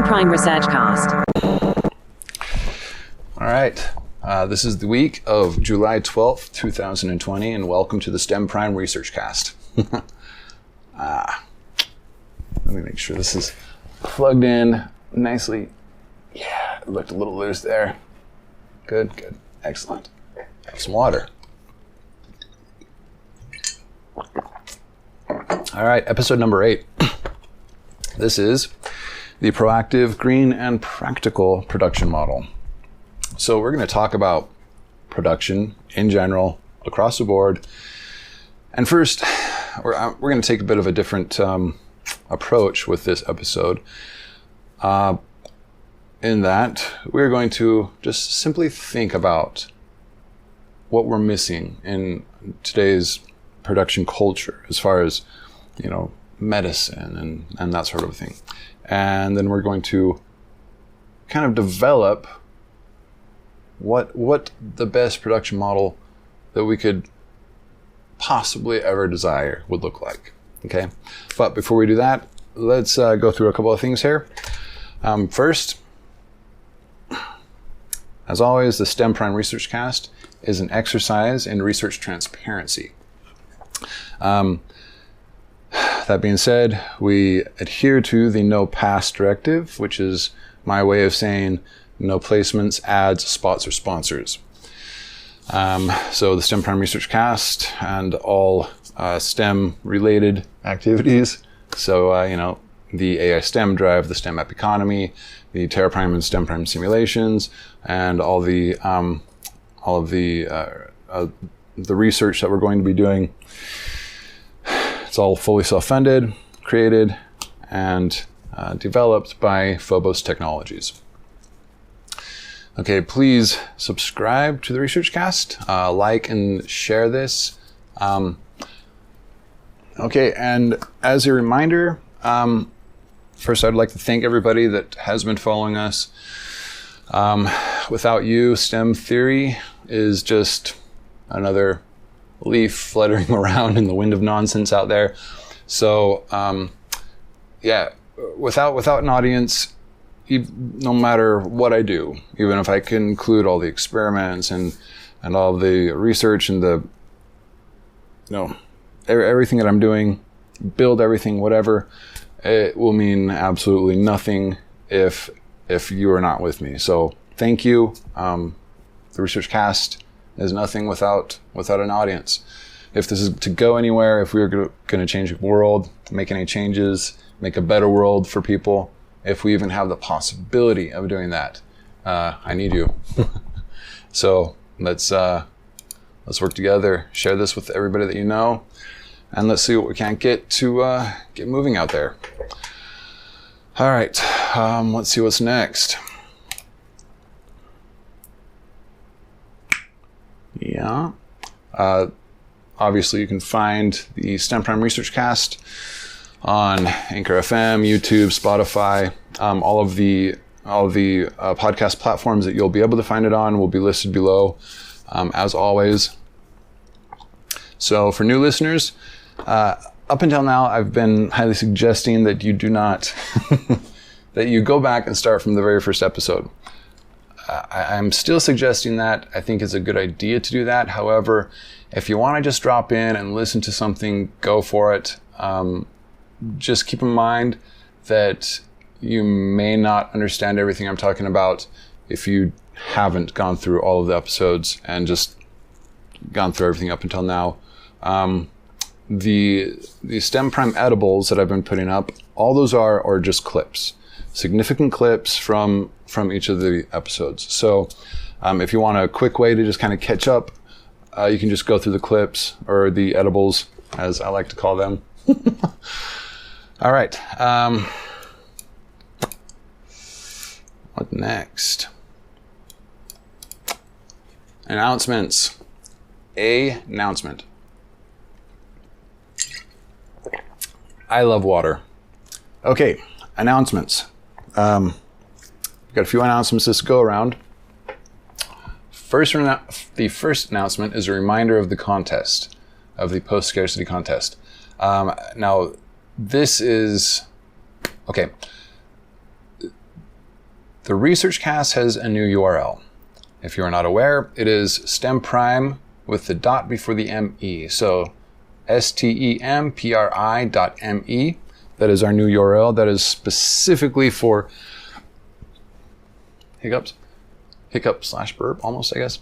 STEMPrime Researchcast. All right. This is the week of July 12th, 2020, and welcome to the STEMPrime Researchcast. Let me make sure this is plugged in nicely. Yeah, it looked a little loose there. Good, good. Excellent. Have some water. All right, episode number 8. This is the proactive, green, and practical production model. So we're going to talk about production in general, across the board. And first, we're going to take a bit of a different approach with this episode. In that, we're going to just simply think about what we're missing in today's production culture as far as, medicine and that sort of thing. And then we're going to kind of develop what the best production model that we could possibly ever desire would look like. Okay, but before we do that, let's go through a couple of things here. First, as always, the STEMPrime Researchcast is an exercise in research transparency. That being said, we adhere to the no pass directive, which is my way of saying no placements, ads, spots, or sponsors. So the STEMPrime Researchcast and all STEM-related activities. So, the AI STEM drive, the STEM app economy, the TerraPrime and STEMPrime simulations, and all of the research that we're going to be doing. It's all fully self-funded, created, and developed by Phobos Technologies. Okay, please subscribe to the Researchcast, like and share this. Okay, and as a reminder, first I'd like to thank everybody that has been following us. Without you, STEM theory is just another leaf fluttering around in the wind of nonsense out there. So, without an audience, no matter what I do, even if I can include all the experiments and all the research and everything that I'm doing, build everything, whatever, it will mean absolutely nothing if you are not with me. So thank you. The Researchcast is nothing without an audience. If this is to go anywhere, if we're going to change the world, make any changes, make a better world for people, if we even have the possibility of doing that, I need you. So let's work together, share this with everybody that you know, and let's see what we can get moving out there. All right, let's see what's next. Yeah. Obviously, you can find the STEMPrime Researchcast on Anchor FM, YouTube, Spotify, all of the podcast platforms that you'll be able to find it on will be listed below, as always. So for new listeners, up until now, I've been highly suggesting that you do not, that you go back and start from the very first episode. I'm still suggesting that. I think it's a good idea to do that. However, if you want to just drop in and listen to something, go for it. Just keep in mind that you may not understand everything I'm talking about if you haven't gone through all of the episodes and just gone through everything up until now. The STEMPrime edibles that I've been putting up, all those are just clips, significant clips from each of the episodes. So if you want a quick way to just kind of catch up, you can just go through the clips, or the edibles, as I like to call them. All right. What next? Announcements. Announcement. I love water. Okay, announcements. We've got a few announcements this go around. The first announcement is a reminder of the contest, of the post-scarcity contest. Now, this is, okay, The Researchcast has a new URL. If you're not aware, it is STEMPrime with the dot before the ME. So STEMPRI.me. That is our new URL. That is specifically for hiccup / burp, almost, I guess.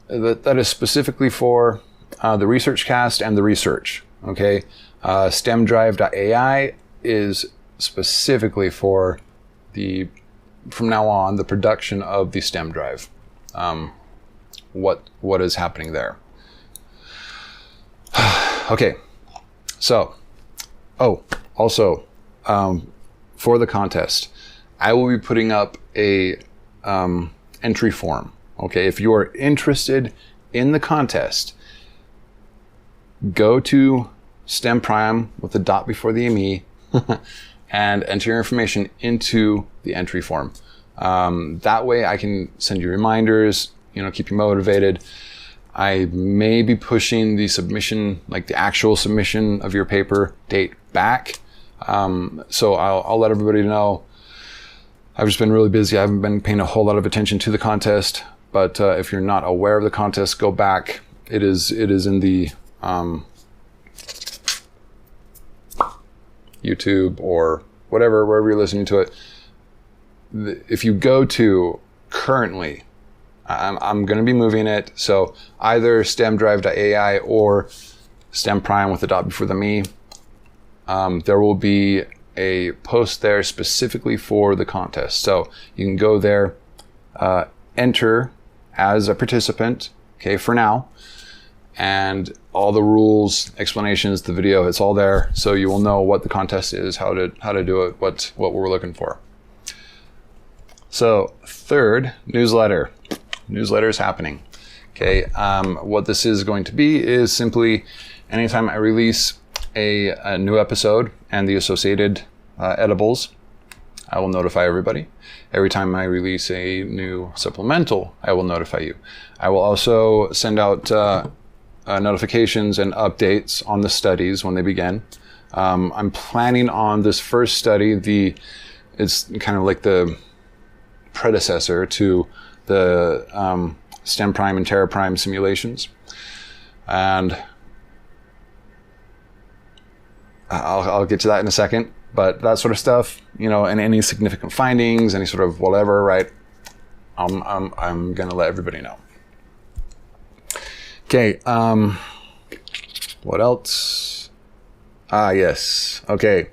That is specifically for the Researchcast and the research. Okay, STEMdrive.ai is specifically for from now on, the production of the STEM drive. What is happening there? Okay, so, also, for the contest, I will be putting up a entry form. Okay, if you are interested in the contest, go to STEMprime with the dot before the ME and enter your information into the entry form. That way I can send you reminders, keep you motivated. I may be pushing the submission, like the actual submission of your paper date back. So I'll let everybody know. I've just been really busy. I haven't been paying a whole lot of attention to the contest, but if you're not aware of the contest, go back. It is in the YouTube or wherever you're listening to it. If you go to currently, I'm going to be moving it. So either STEMdrive.ai or STEMprime with the dot before the me. There will be a post there specifically for the contest. So you can go there, enter as a participant, okay, for now. And all the rules, explanations, the video, it's all there. So you will know what the contest is, how to do it, what we're looking for. So third, newsletter. Newsletter is happening. Okay, what this is going to be is simply anytime I release a new episode and the associated edibles, I will notify everybody. Every time I release a new supplemental, I will notify you. I will also send out notifications and updates on the studies when they begin. I'm planning on this first study, it's kind of like the predecessor to the STEMprime and TerraPrime simulations. And I'll get to that in a second, but that sort of stuff, and any significant findings, any sort of whatever, right? I'm gonna let everybody know. Okay, what else? Yes, okay.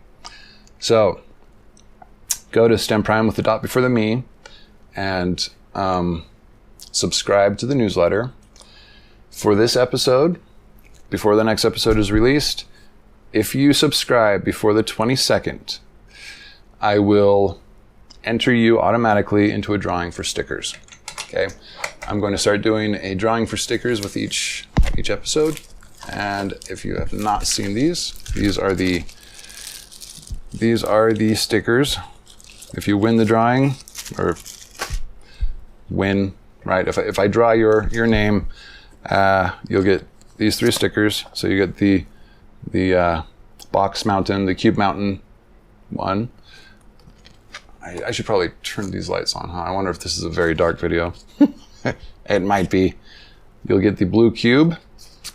So, go to STEMprime with the dot before the me and subscribe to the newsletter. For this episode, before the next episode is released, if you subscribe before the 22nd, I will enter you automatically into a drawing for stickers. Okay, I'm going to start doing a drawing for stickers with each episode. And if you have not seen these are the stickers. If you win the drawing, or win, right? If I draw your name, you'll get these 3 stickers. So you get the box mountain, the cube mountain one. I should probably turn these lights on, huh? I wonder if this is a very dark video. It might be. You'll get the blue cube,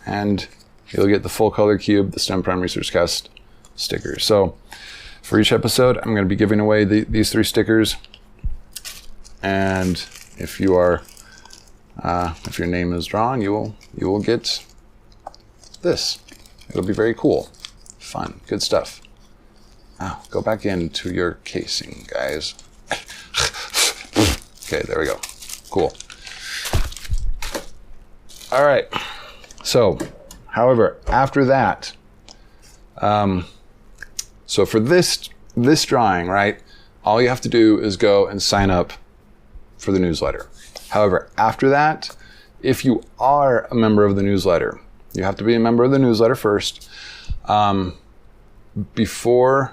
and you'll get the full color cube, the STEMprime Researchcast stickers. So for each episode, I'm going to be giving away these 3 stickers. And if you are, if your name is drawn, you will get this. It'll be very cool, fun, good stuff. Now, go back into your casing, guys. Okay, there we go. Cool. All right. So, however, after that, so for this drawing, right, all you have to do is go and sign up for the newsletter. However, after that, if you are a member of the newsletter, you have to be a member of the newsletter first. Before,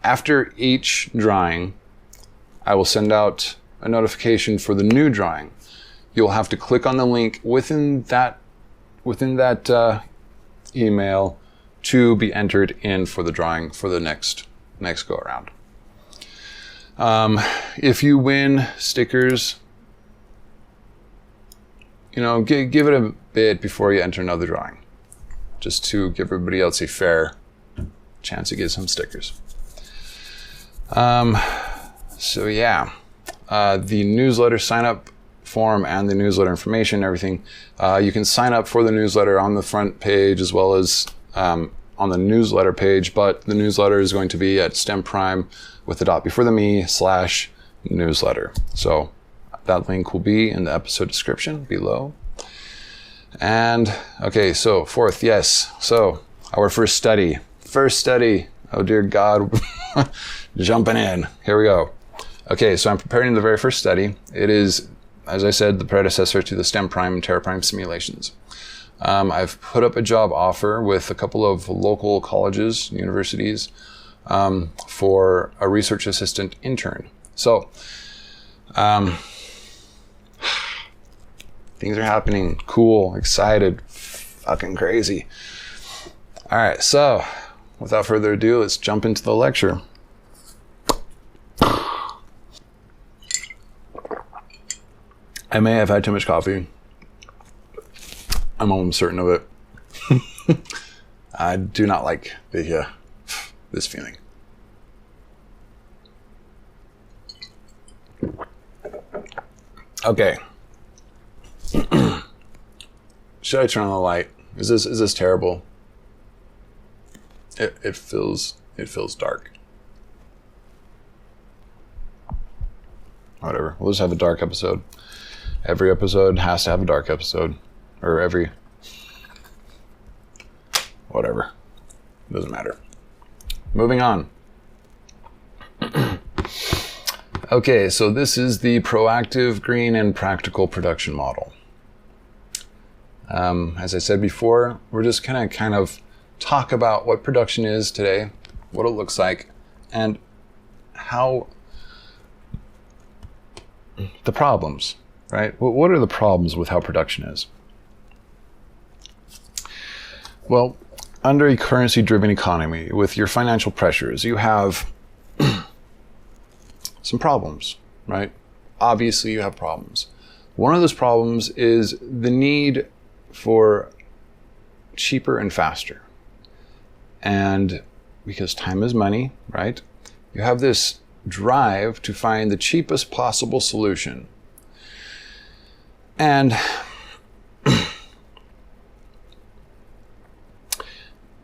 after each drawing, I will send out a notification for the new drawing. You'll have to click on the link within that email to be entered in for the drawing for the next go around. If you win stickers, give it a bit before you enter another drawing, just to give everybody else a fair chance to get some stickers. So yeah, the newsletter sign up form and the newsletter information, everything. You can sign up for the newsletter on the front page as well as on the newsletter page, but the newsletter is going to be at STEMPrime with the dot before the me/newsletter. So that link will be in the episode description below. And okay, so fourth, yes. So our first study. Oh dear God, jumping in. Here we go. Okay, so I'm preparing the very first study. It is, as I said, the predecessor to the STEMPrime and TerraPrime simulations. I've put up a job offer with a couple of local colleges, universities, for a research assistant intern. So, things are happening. Cool, excited, fucking crazy. All right, so without further ado, let's jump into the lecture. I may have had too much coffee. I'm almost certain of it. I do not like this feeling. Okay. Should I turn on the light? Is this terrible? It feels dark. Whatever. We'll just have a dark episode. Every episode has to have a dark episode. Or whatever. Doesn't matter. Moving on. Okay, so this is the proactive, green, and practical production model. As I said before, we're just gonna kind of talk about what production is today, what it looks like, and how the problems, right? What are the problems with how production is? Well, under a currency-driven economy, with your financial pressures, you have some problems, right? Obviously, you have problems. One of those problems is the need for cheaper and faster. And because time is money, right? You have this drive to find the cheapest possible solution. And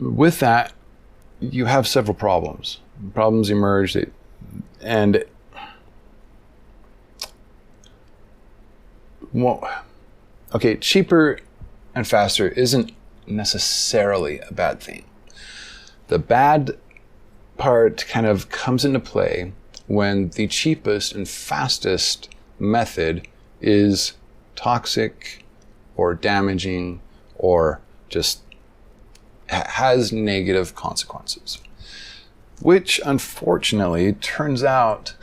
with that, you have several problems. Problems emerge, and cheaper and faster isn't necessarily a bad thing. The bad part kind of comes into play when the cheapest and fastest method is toxic or damaging or just has negative consequences, which unfortunately turns out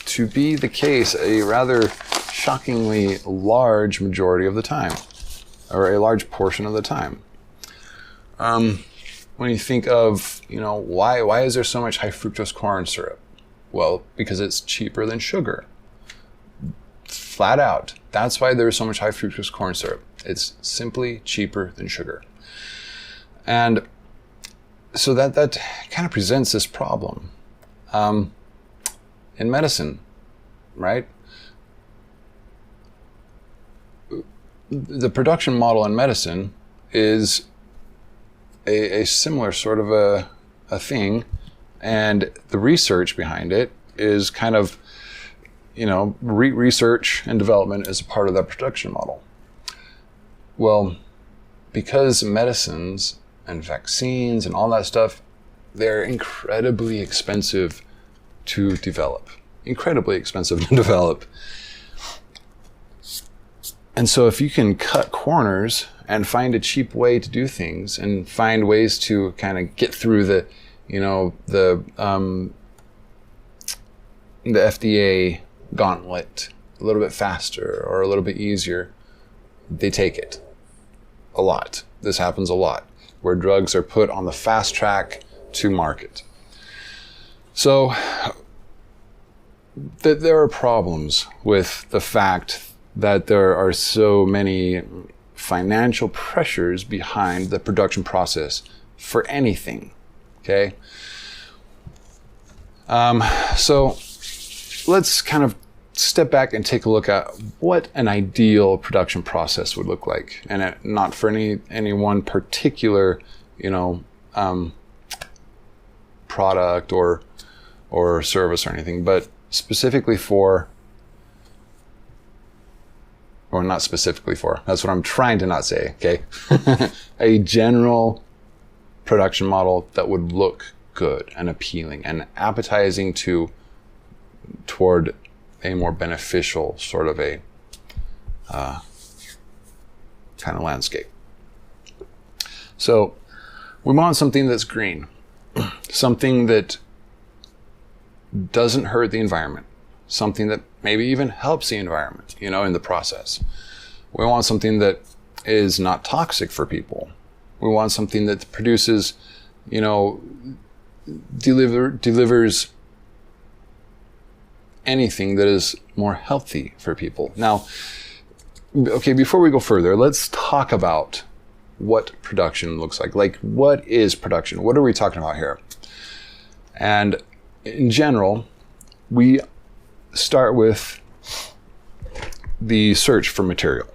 to be the case a rather shockingly large majority of the time, or a large portion of the time. When you think of, why is there so much high fructose corn syrup? Well, because it's cheaper than sugar. Flat out. That's why there's so much high fructose corn syrup. It's simply cheaper than sugar. And so that kind of presents this problem. In medicine, right? The production model in medicine is a similar sort of a thing, and the research behind it is kind of, research and development is a part of that production model. Well, because medicines and vaccines and all that stuff, they're incredibly expensive to develop. And so if you can cut corners and find a cheap way to do things and find ways to kind of get through the FDA gauntlet a little bit faster or a little bit easier, they take it a lot. This happens a lot, where drugs are put on the fast track to market. So there are problems with the fact that there are so many financial pressures behind the production process for anything, okay? So let's kind of step back and take a look at what an ideal production process would look like, and not for any one particular, product or service or anything, but specifically for, or not specifically for, that's what I'm trying to not say, okay? A general production model that would look good and appealing and appetizing toward a more beneficial sort of a kind of landscape. So we want something that's green, something that doesn't hurt the environment, something that maybe even helps the environment, in the process. We want something that is not toxic for people. We want something that produces, delivers anything that is more healthy for people. Now, okay, before we go further, let's talk about what production looks like. Like, what is production? What are we talking about here? And in general, we start with the search for material.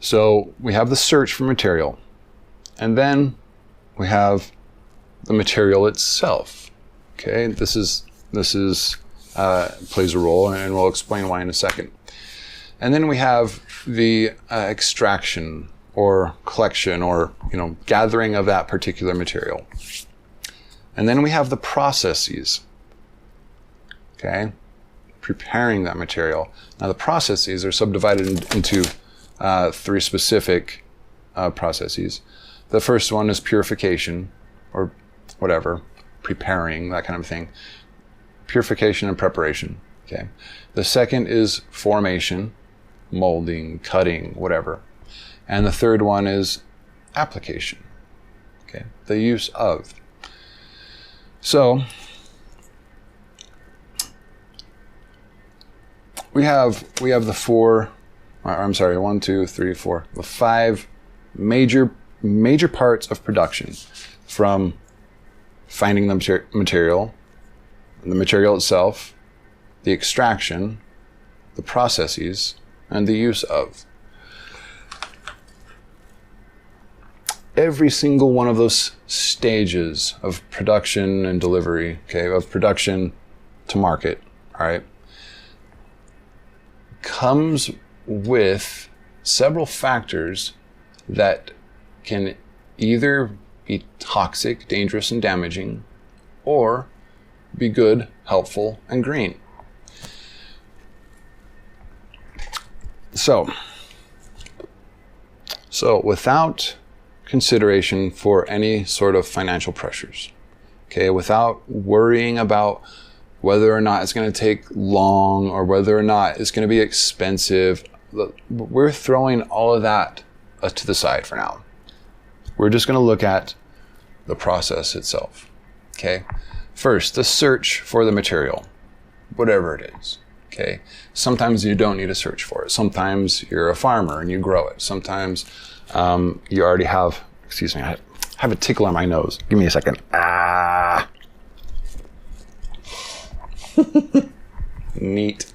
So we have the search for material, and then we have the material itself. Okay, this plays a role, and we'll explain why in a second. And then we have the extraction or collection or gathering of that particular material. And then we have the processes. Okay, preparing that material. Now the processes are subdivided into three specific processes. The first one is purification, or whatever, preparing, that kind of thing. Purification and preparation. Okay. The second is formation, molding, cutting, whatever. And the third one is application. Okay. The use of. So we have the the five major parts of production, from finding the material, the material itself, the extraction, the processes, and the use of. Every single one of those stages of production and delivery, okay, of production to market, all right, comes with several factors that can either be toxic, dangerous, and damaging, or be good, helpful, and green. So without consideration for any sort of financial pressures, okay, without worrying about whether or not it's going to take long or whether or not it's going to be expensive, we're throwing all of that to the side for now. We're just going to look at the process itself. Okay. First, the search for the material, whatever it is. Okay. Sometimes you don't need to search for it. Sometimes you're a farmer and you grow it. Sometimes you already have, excuse me, I have a tickle on my nose. Give me a second. Neat.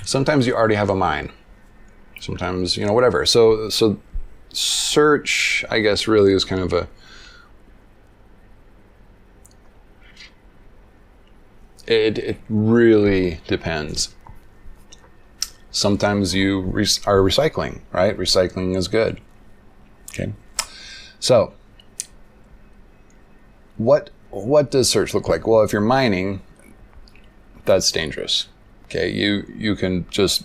Sometimes you already have a mine. Sometimes, whatever. So search, I guess, really is kind of it really depends. Sometimes you are recycling, right? Recycling is good. Okay. So what does search look like? Well, if you're mining, that's dangerous. Okay, you can just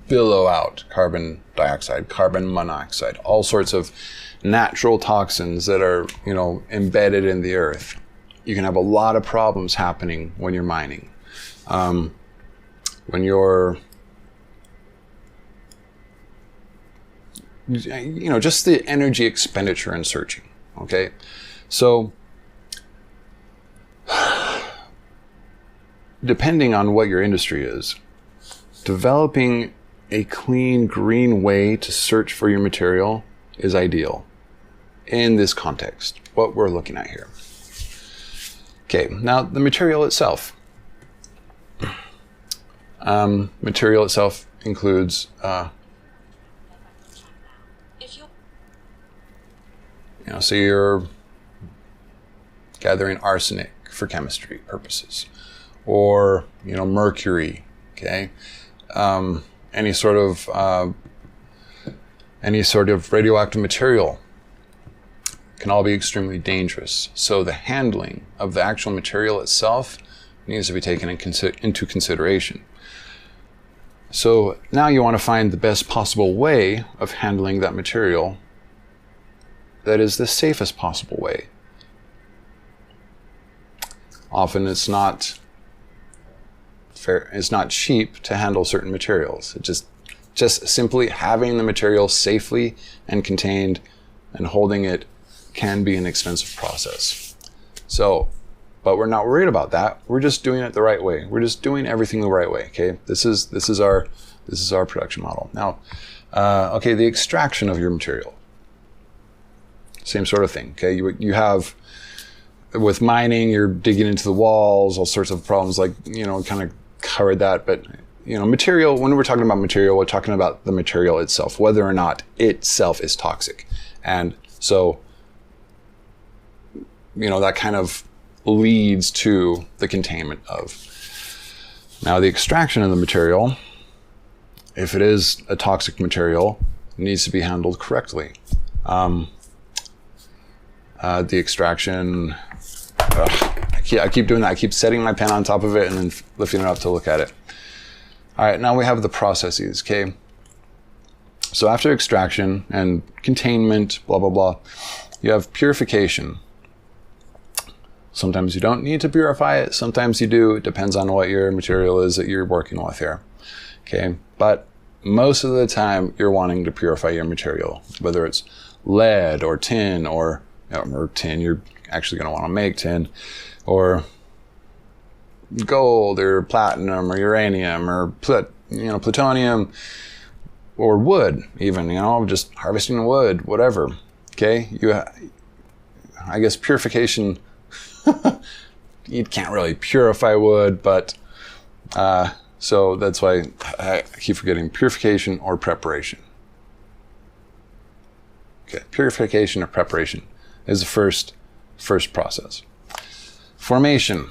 billow out carbon dioxide, carbon monoxide, all sorts of natural toxins that are, embedded in the earth. You can have a lot of problems happening when you're mining. when you're, just the energy expenditure in searching, okay? So, depending on what your industry is, developing a clean, green way to search for your material is ideal in this context, what we're looking at here. Okay, now the material itself. Material itself includes so you're gathering arsenic for chemistry purposes, or mercury, okay, any sort of radioactive material can all be extremely dangerous. So the handling of the actual material itself needs to be taken into consideration. So now you want to find the best possible way of handling that material that is the safest possible way. Often it's not fair, it's not cheap to handle certain materials. It just simply having the material safely and contained and holding it can be an expensive process. So, but we're not worried about that. We're just doing it the right way. We're just doing everything the right way. Okay, this is our production model. Now, okay, the extraction of your material, same sort of thing. Okay, you have with mining, you're digging into the walls, all sorts of problems. Like kind of covered that, but material. When we're talking about material, we're talking about the material itself, whether or not itself is toxic, and so that kind of leads to the containment of. Now, the extraction of the material, if it is a toxic material, needs to be handled correctly. The extraction, I keep doing that. I keep setting my pen on top of it and then lifting it up to look at it. All right, now we have the processes, okay? So after extraction and containment, blah, blah, blah, you have purification. Sometimes you don't need to purify it. Sometimes you do. It depends on what your material is that you're working with here. Okay. But most of the time you're wanting to purify your material, whether it's lead or tin or tin, you're actually going to want to make tin, or gold or platinum or uranium or plutonium or wood, even, just harvesting wood, whatever. Okay. I guess purification, you can't really purify wood, but so that's why I keep forgetting purification or preparation. Okay, purification or preparation is the first process. Formation,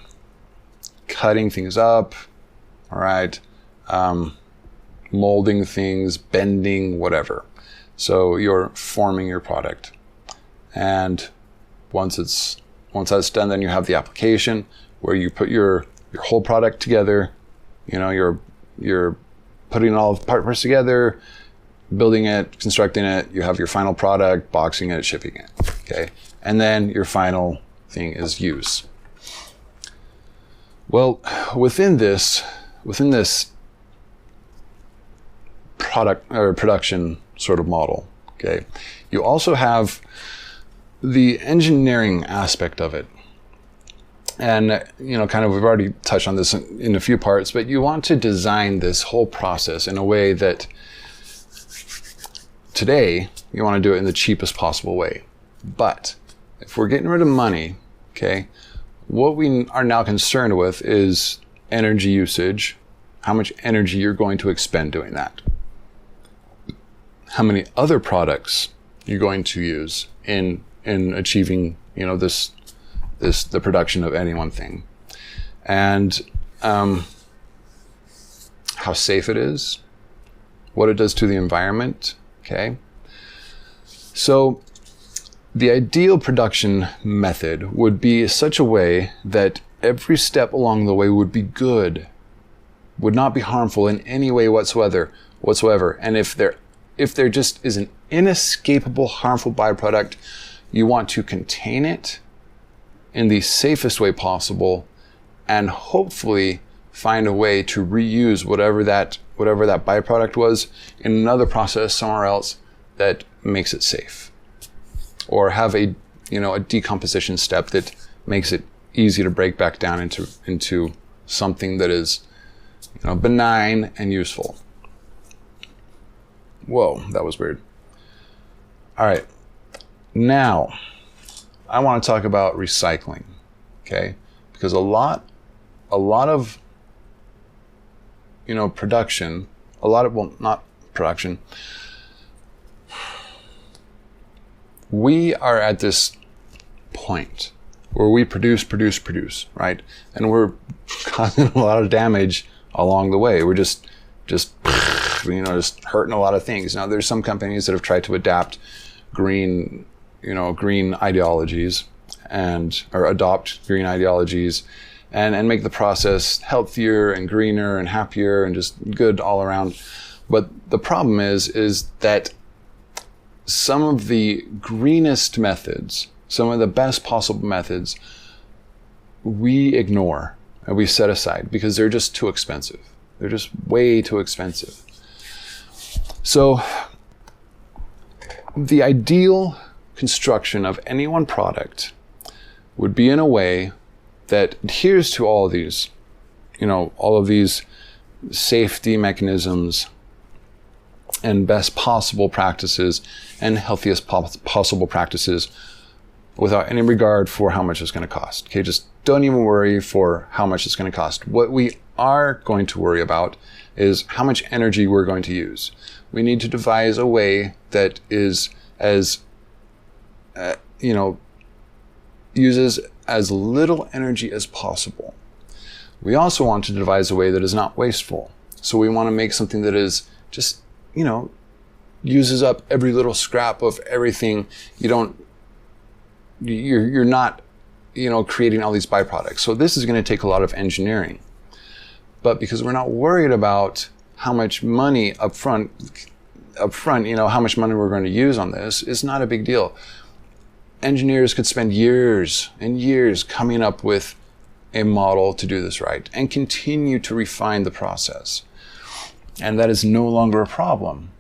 cutting things up, all right, molding things, bending, whatever. So you're forming your product, and once that's done, then you have the application where you put your whole product together. You're putting all the parts together, building it, constructing it. You have your final product, boxing it, shipping it. Okay, and then your final thing is use. Well, within this product or production sort of model, okay, you also have the engineering aspect of it. And, kind of, we've already touched on this in a few parts, but you want to design this whole process in a way that today you want to do it in the cheapest possible way. But if we're getting rid of money, okay, what we are now concerned with is energy usage, how much energy you're going to expend doing that, how many other products you're going to use in achieving, the production of any one thing, and how safe it is, what it does to the environment. Okay, so the ideal production method would be such a way that every step along the way would be good, would not be harmful in any way whatsoever. And if there just is an inescapable harmful byproduct, you want to contain it in the safest way possible and hopefully find a way to reuse whatever that byproduct was in another process somewhere else that makes it safe, or have a decomposition step that makes it easy to break back down into something that is benign and useful. Whoa, that was weird. All right, now I want to talk about recycling, okay? Because a lot of production, not production. We are at this point where we produce, right? And we're causing a lot of damage along the way. We're just hurting a lot of things. Now, there's some companies that have tried to adapt green ideologies or adopt green ideologies and make the process healthier and greener and happier and just good all around. But the problem is that some of the greenest methods, some of the best possible methods, we ignore and we set aside because they're just too expensive. They're just way too expensive. So the ideal construction of any one product would be in a way that adheres to all of these safety mechanisms and best possible practices and healthiest possible practices without any regard for how much it's going to cost. Okay, just don't even worry for how much it's going to cost. What we are going to worry about is how much energy we're going to use. We need to devise a way that is uses as little energy as possible. We also want to devise a way that is not wasteful. So we want to make something that is just, uses up every little scrap of everything. You're not, creating all these byproducts. So this is going to take a lot of engineering. But because we're not worried about how much money up front, how much money we're going to use on this, it's not a big deal. Engineers could spend years and years coming up with a model to do this right and continue to refine the process. And that is no longer a problem.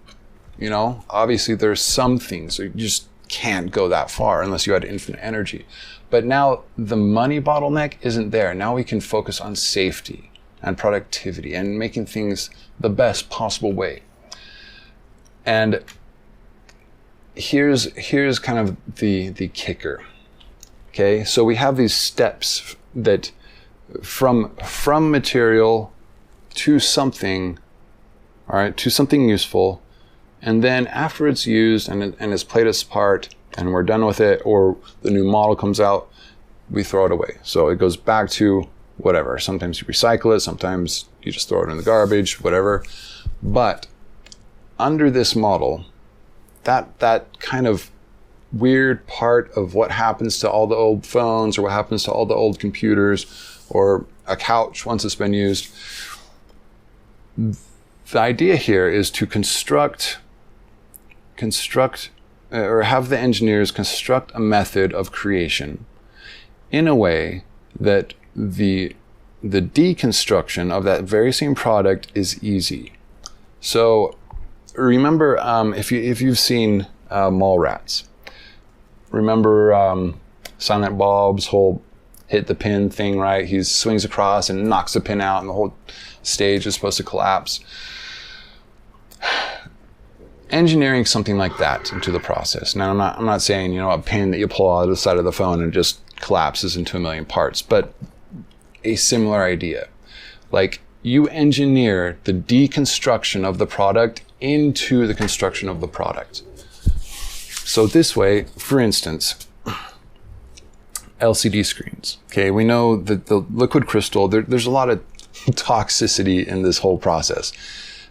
Obviously there's some things you just can't go that far unless you had infinite energy. But now the money bottleneck isn't there. Now we can focus on safety and productivity and making things the best possible way. And here's kind of the kicker. Okay, so we have these steps that from material to something, all right, to something useful, and then after it's used and it's played its part and we're done with it, or the new model comes out, we throw it away. So it goes back to whatever. Sometimes you recycle it, sometimes you just throw it in the garbage, whatever. But under this model, that kind of weird part of what happens to all the old phones or what happens to all the old computers or a couch once it's been used. The idea here is to construct or have the engineers construct a method of creation in a way that the deconstruction of that very same product is easy. So remember, if you've seen mall rats, remember Silent Bob's whole hit the pin thing, right? He swings across and knocks the pin out and the whole stage is supposed to collapse. Engineering something like that into the process. Now, I'm not saying, a pin that you pull out of the side of the phone and it just collapses into a million parts, but a similar idea. Like, you engineer the deconstruction of the product into the construction of the product. So this way, for instance, LCD screens. Okay, we know that the liquid crystal, there's a lot of toxicity in this whole process.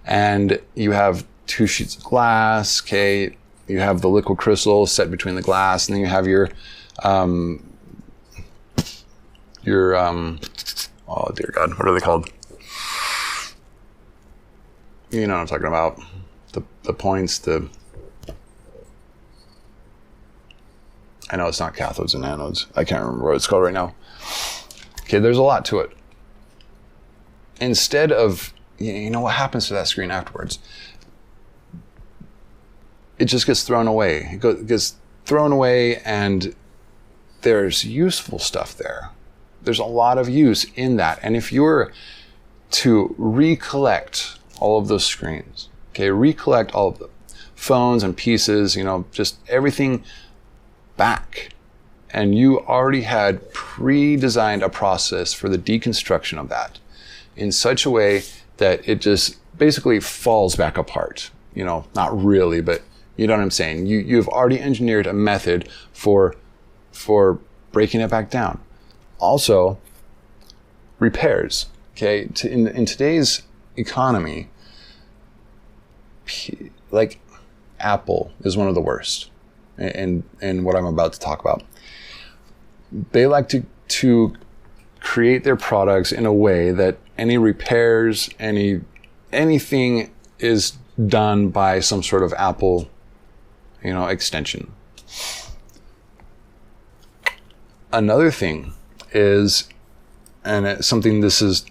And you have 2 sheets of glass, okay, you have the liquid crystal set between the glass, and then you have your oh dear God, what are they called? You know what I'm talking about. The points, I know it's not cathodes and anodes. I can't remember what it's called right now. Okay, there's a lot to it. instead of, what happens to that screen afterwards? It just gets thrown away. It gets thrown away, and there's useful stuff there. There's a lot of use in that. And if you're to recollect all of those screens, okay, recollect all of the phones and pieces, just everything back, and you already had pre-designed a process for the deconstruction of that in such a way that it just basically falls back apart. Not really, but you know what I'm saying? You've already engineered a method for breaking it back down. Also, repairs. Okay, in today's economy, like Apple is one of the worst in what I'm about to talk about. They like to create their products in a way that any repairs, anything is done by some sort of Apple, extension. Another thing is, and it's something this is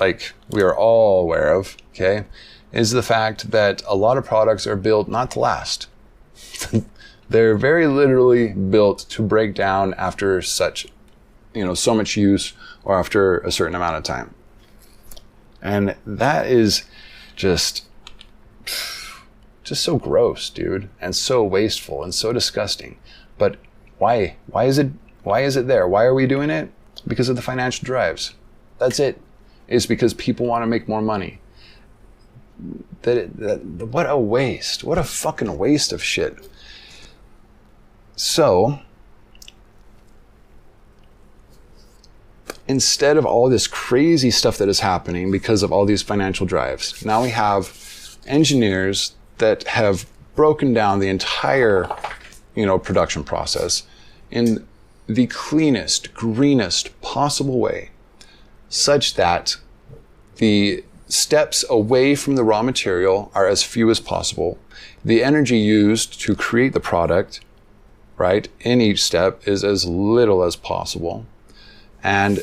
like we are all aware of, okay, is the fact that a lot of products are built not to last. They're very literally built to break down after such, so much use or after a certain amount of time. And that is just so gross, dude, and so wasteful and so disgusting. But why? Why is it there? Why are we doing it? Because of the financial drives. That's it. It's because people want to make more money. What a waste. What a fucking waste of shit. So, instead of all this crazy stuff that is happening because of all these financial drives, now we have engineers that have broken down the entire, production process in the cleanest, greenest possible way, such that the steps away from the raw material are as few as possible. The energy used to create the product, right, in each step is as little as possible. And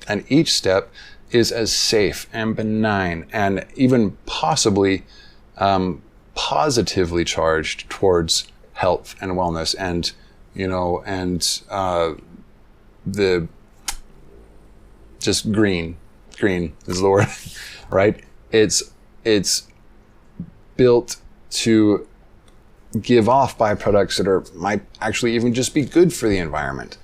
and each step is as safe and benign and even possibly positively charged towards health and wellness and, the just green is the word, right? It's built to give off byproducts that might actually even just be good for the environment.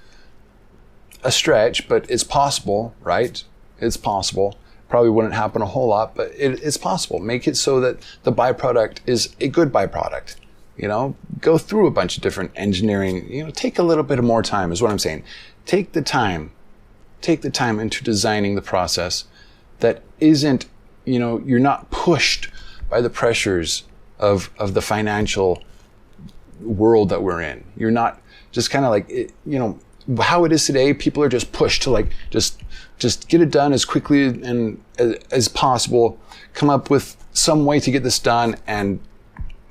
A stretch, but it's possible, right? It's possible. Probably wouldn't happen a whole lot, but it's possible. Make it so that the byproduct is a good byproduct. Go through a bunch of different engineering, take a little bit more time is what I'm saying. Take the time into designing the process that isn't, you're not pushed by the pressures of the financial world that we're in. You're not just kind of like, how it is today. People are just pushed to like, just get it done as quickly and as possible, come up with some way to get this done and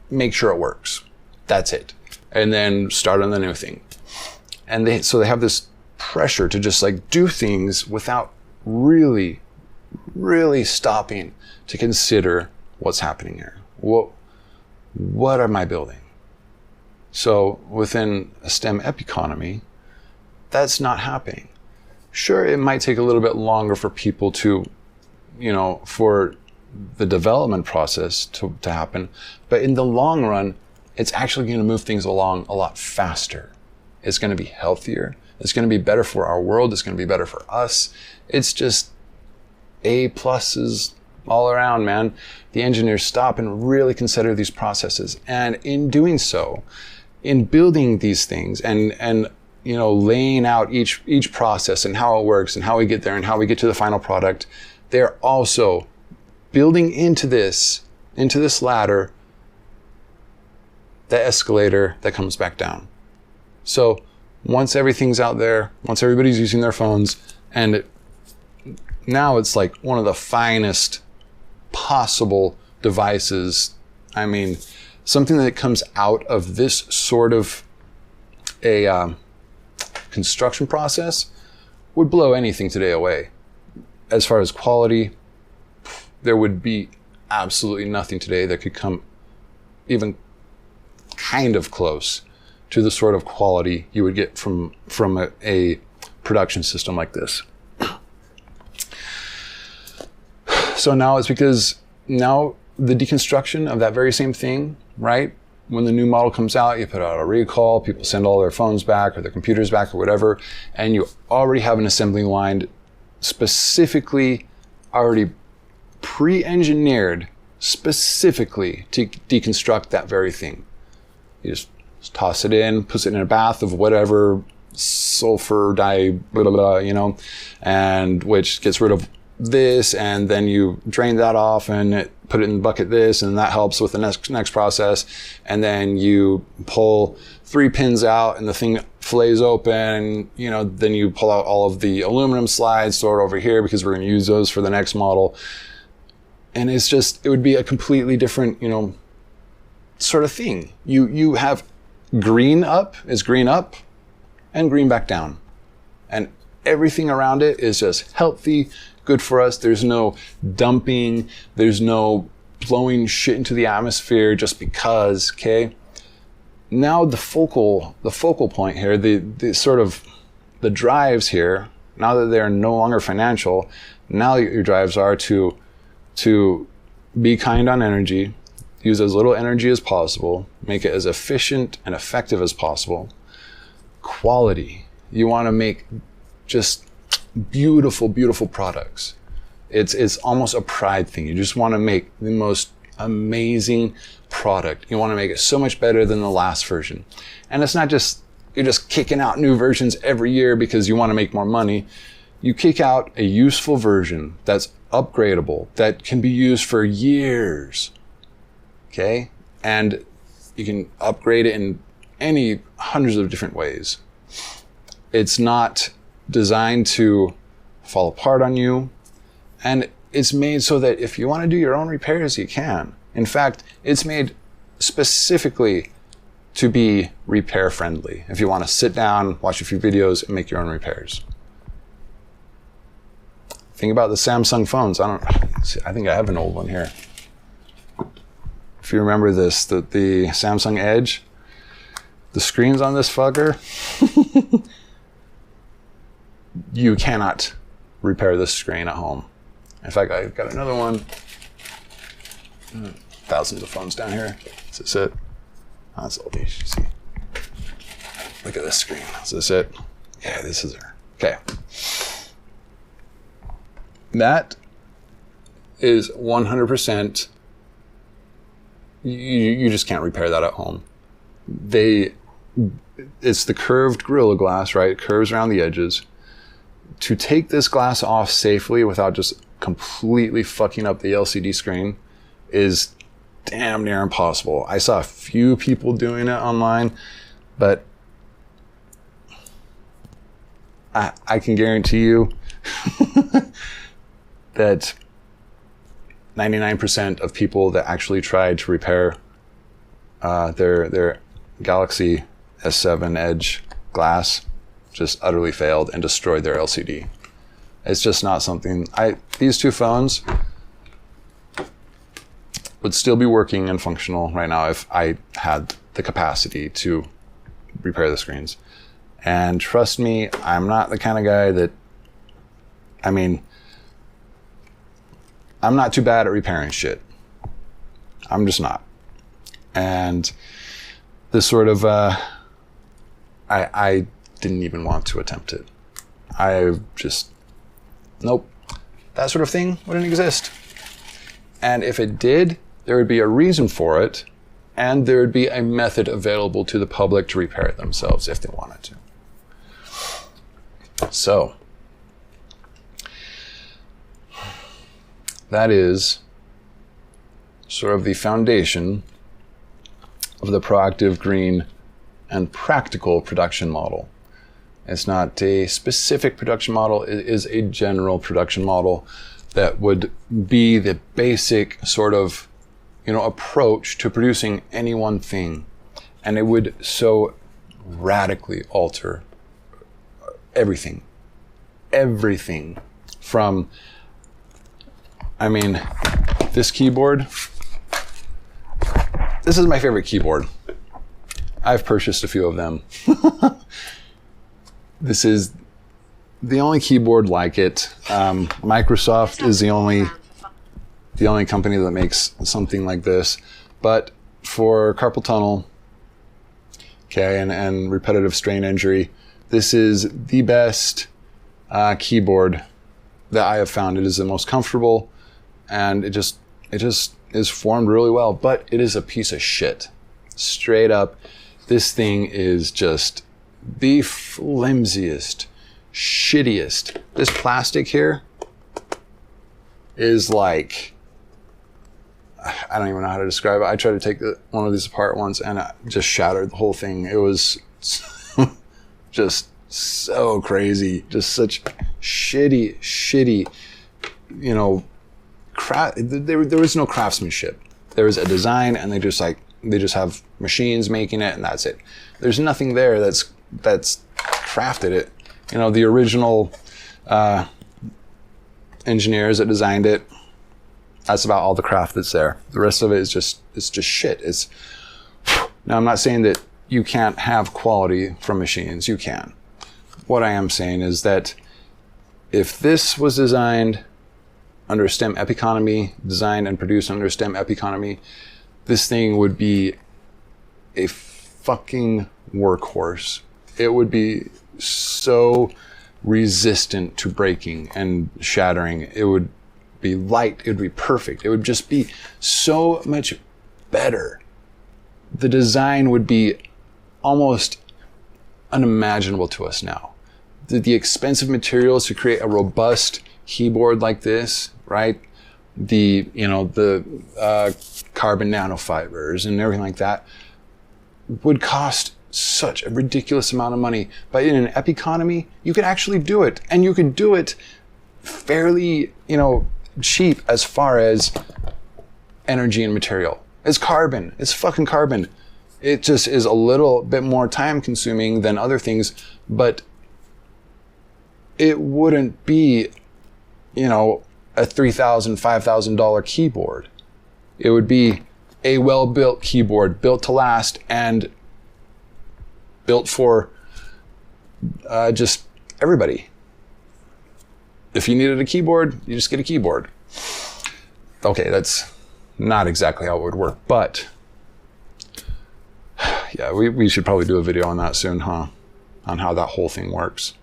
make sure it works. That's it. And then start on the new thing. And so they have this pressure to just like do things without really, really stopping to consider what's happening here. What am I building? So within a STEM economy, that's not happening. Sure, it might take a little bit longer for people to, for the development process to happen, but in the long run, it's actually going to move things along a lot faster. It's going to be healthier. It's going to be better for our world. It's going to be better for us. It's just A pluses all around, man. The engineers stop and really consider these processes. And in doing so, in building these things and laying out each process and how it works and how we get there and how we get to the final product, they're also building into this ladder, the escalator that comes back down. So once everything's out there, once everybody's using their phones, and now it's like one of the finest possible devices. I mean, something that comes out of this sort of a construction process would blow anything today away. As far as quality, there would be absolutely nothing today that could come even kind of close to the sort of quality you would get from a production system like this. So now it's because now the deconstruction of that very same thing, right? When the new model comes out, you put out a recall, people send all their phones back or their computers back or whatever, and you already have an assembly line specifically already pre-engineered specifically to deconstruct that very thing. You just toss it in, puts it in a bath of whatever sulfur dye, blah, blah, blah, you know, and which gets rid of this, and then you drain that off and put it in the bucket this, and that helps with the next process. And then you pull 3 pins out and the thing fillets open, you know, then you pull out all of the aluminum slides, store it over here because we're going to use those for the next model. And it's just, it would be a completely different, you know, sort of thing. You have green up is green up and green back down. And everything around it is just healthy, good for us. There's no dumping. There's no blowing shit into the atmosphere just because, okay? Now the focal point here, the sort of the drives here, now that they're no longer financial, now your drives are to be kind on energy, use as little energy as possible, make it as efficient and effective as possible. Quality. You want to make just beautiful, beautiful products. It's almost a pride thing. You just want to make the most amazing product. You want to make it so much better than the last version. And it's not just, you're just kicking out new versions every year because you want to make more money. You kick out a useful version that's upgradable, that can be used for years. Okay? And you can upgrade it in any hundreds of different ways. It's not designed to fall apart on you. And it's made so that if you want to do your own repairs, you can. In fact, it's made specifically to be repair friendly. If you want to sit down, watch a few videos, and make your own repairs. Think about the Samsung phones. I think I have an old one here. If you remember this, the Samsung Edge, the screens on this fucker, you cannot repair this screen at home. In fact, I've got another one. Thousands of phones down here. Is this it? Oh, that's old. You see. Look at this screen. Is this it? Yeah, this is her. Okay. That is 100%. You just can't repair that at home. It's the curved Gorilla Glass, right? It curves around the edges. To take this glass off safely without just completely fucking up the LCD screen is damn near impossible. I saw a few people doing it online, but I can guarantee you that 99% of people that actually tried to repair their Galaxy S7 Edge glass just utterly failed and destroyed their LCD. It's just not something. These two phones would still be working and functional right now if I had the capacity to repair the screens. And trust me, I'm not the kind of guy that, I'm not too bad at repairing shit. I'm just not. And this sort of, I didn't even want to attempt it. Nope. That sort of thing wouldn't exist. And if it did, there would be a reason for it, and there would be a method available to the public to repair it themselves if they wanted to. So, that is sort of the foundation of the proactive, green, and practical production model. It's not a specific production model, it is a general production model that would be the basic sort of, approach to producing any one thing. And it would so radically alter everything. everything from, this keyboard. This is my favorite keyboard. I've purchased a few of them. This is the only keyboard like it. Microsoft is the only company that makes something like this. But for carpal tunnel, and repetitive strain injury, this is the best keyboard that I have found. It is the most comfortable, and it just is formed really well. But it is a piece of shit. Straight up, this thing is just the flimsiest, shittiest. This plastic here is like, I don't even know how to describe it. I tried to take one of these apart once and I just shattered the whole thing. It was just so crazy. Just such shitty, there was no craftsmanship. There was a design, and they just have machines making it, and that's it. There's nothing there that's crafted it. The original engineers that designed it, that's about all the craft that's there. The rest of it is just shit. Now, I'm not saying that you can't have quality from machines. You can. What I am saying is that if this was designed under STEM economy, designed and produced under STEM economy, this thing would be a fucking workhorse. It would be so resistant to breaking and shattering. It would be light. It would be perfect. It would just be so much better. The design would be almost unimaginable to us now. The expensive materials to create a robust keyboard like this, right? The carbon nanofibers and everything like that would cost such a ridiculous amount of money. But in an economy, you could actually do it, and you could do it fairly, cheap as far as energy and material. It's carbon. It's fucking carbon. It just is a little bit more time consuming than other things, but it wouldn't be, a $3,000, $5,000 keyboard. It would be a well-built keyboard, built to last and built for just everybody. If you needed a keyboard, you just get a keyboard. Okay, that's not exactly how it would work, but yeah, we should probably do a video on that soon, huh? On how that whole thing works.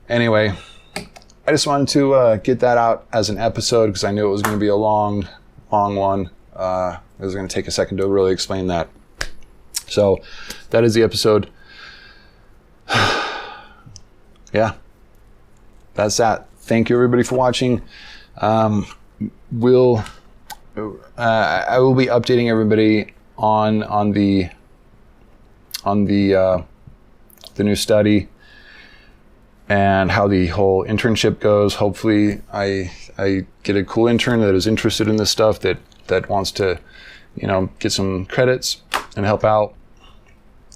Anyway, I just wanted to get that out as an episode because I knew it was going to be a long one. It was going to take a second to really explain that. So that is the episode. Yeah, that's that. Thank you everybody for watching. I will be updating everybody on the new study and how the whole internship goes. Hopefully I get a cool intern that is interested in this stuff, that wants to, get some credits and help out.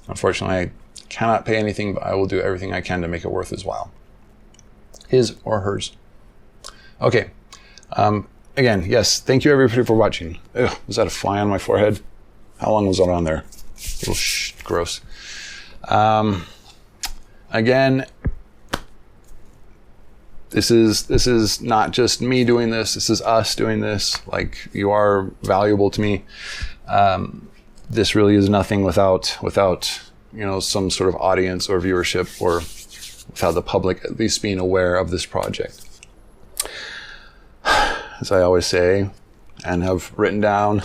Unfortunately, I cannot pay anything, but I will do everything I can to make it worth his while. His or hers. Okay. Again, yes, thank you everybody for watching. Ugh, was that a fly on my forehead? How long was that on there? Gross. Again, this is not just me doing this. This is us doing this. Like, you are valuable to me. This really is nothing without some sort of audience or viewership, or without the public at least being aware of this project. As I always say, and have written down,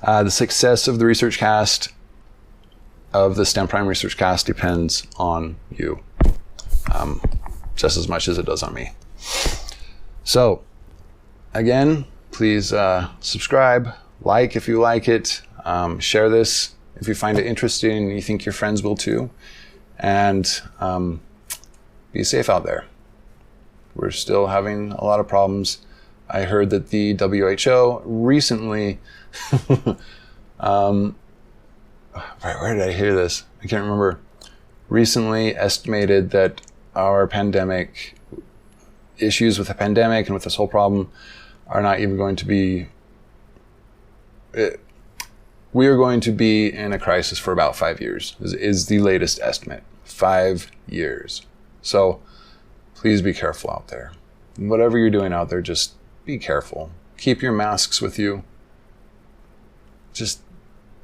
the success of the Researchcast, of the STEMPrime Researchcast, depends on you. Just as much as it does on me. So, again, please subscribe, like if you like it, share this if you find it interesting and you think your friends will too, and be safe out there. We're still having a lot of problems. I heard that the WHO recently, where did I hear this? I can't remember. Recently estimated that our pandemic issues with the pandemic and with this whole problem are not even going to be, we are going to be in a crisis for about 5 years, is the latest estimate. 5 years. So please be careful out there. Whatever you're doing out there, just be careful. Keep your masks with you. Just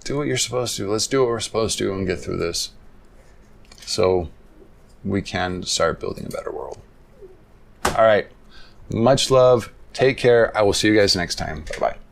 do what you're supposed to. Let's do what we're supposed to and get through this so we can start building a better world. All right. Much love. Take care. I will see you guys next time. Bye-bye.